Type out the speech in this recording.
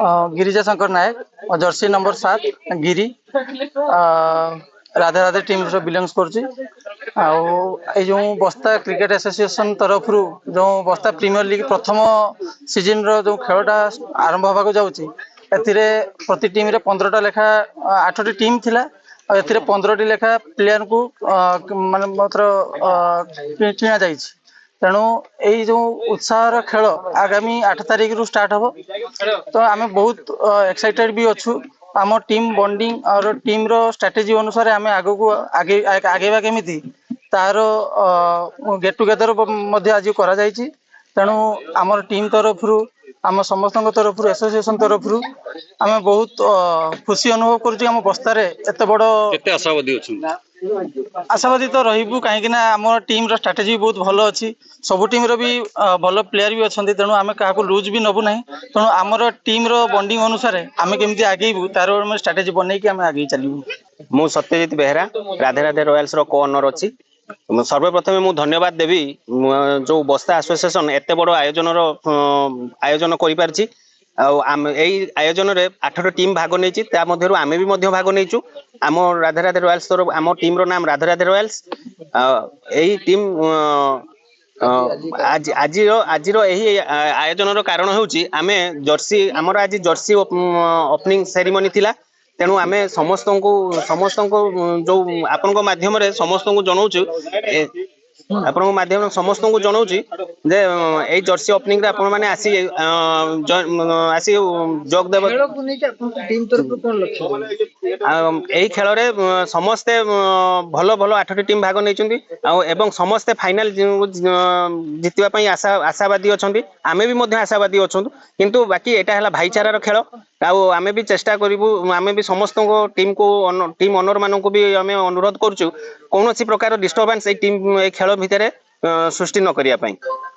गिरिजा शंकर नायक Jersey number 7 गिरी Radhe Radhe team बिलंगस कर जो बस्ता क्रिकेट एसोसिएशन तरफ जो बस्ता प्रीमियर लीग प्रथम सीजन रो जो खेलटा आरंभ होगा जाऊँगी प्रति टीम रे 15टा लेखा 8टी टीम थिला 15टी लेखा प्लेयर को माने मात्र किना जाइछि तेणु यही जो उत्साह खेल आगामी 8 तारिख रु स्टार्ट हम तो आम बहुत एक्साइटेड भी अच्छु आम टीम बॉन्डिंग और टीम रो स्ट्रेटेजी अनुसार आम आग को आगे आगेवा केमिति तार गेट टुगेदर आज करा जायछि तेणु आमर टीम तरफ आम समस्त तरफ एसोसिएशन तरफ आम बहुत खुशी अनुभव करुँ बस्तार एत बड़ आशावादी तो रही कहीं आम टीम स्ट्राटेजी बहुत भल अच्छी सब टीम भी भल प्लेयर भी अच्छा तेणु आम क्या लुज भी नबू ना तेणु आमर टीम बॉन्डिंग अनुसार आम केमी आगेबू तार स्ट्राटेजी बनई आम आगे चलू। मु सत्यजित बेहरा राधे राधे रॉयल्स रो को ओनर अच्छी सर्वप्रथम मु धन्यवाद देवी जो बस्ता एसोसिएशन एत बड़ आयोजन कर आयोजन रे 8टी टीम भाग नहीं आम भी भाग नहीं आम राधे राधे रॉयल्स तरफ आम टीम रो नाम राधे राधे रॉयल्स यही टीम आज आयोजन कारण हूँ आम जर्सी आमर आज जर्सी ओपनिंग सेरेमनी थिला तेणु आम समस्त को जो आपण माध्यम समस्त को जनाऊँ आपण माध्यम समस्त को जनाऊँ जे यही जर्सी ओपनिंग रे आपण माने आसी आसी जोग देव यही खेल रे समस्ते भल भल 8टी टीम भाग नहीं समस्ते फाइनाल जितवा आशावादी अच्छा आम भी आशावादी अच्छा किंतु बाकी यहाँ है भाईचारार खेल आम भी चेष्टा करूँ आम भी समस्त टीम को टीम ओनर मान भी आम अनुरोध करुँ कौन प्रकार डिस्टर्बांस टीम खेल भितर सृष्टि न करने।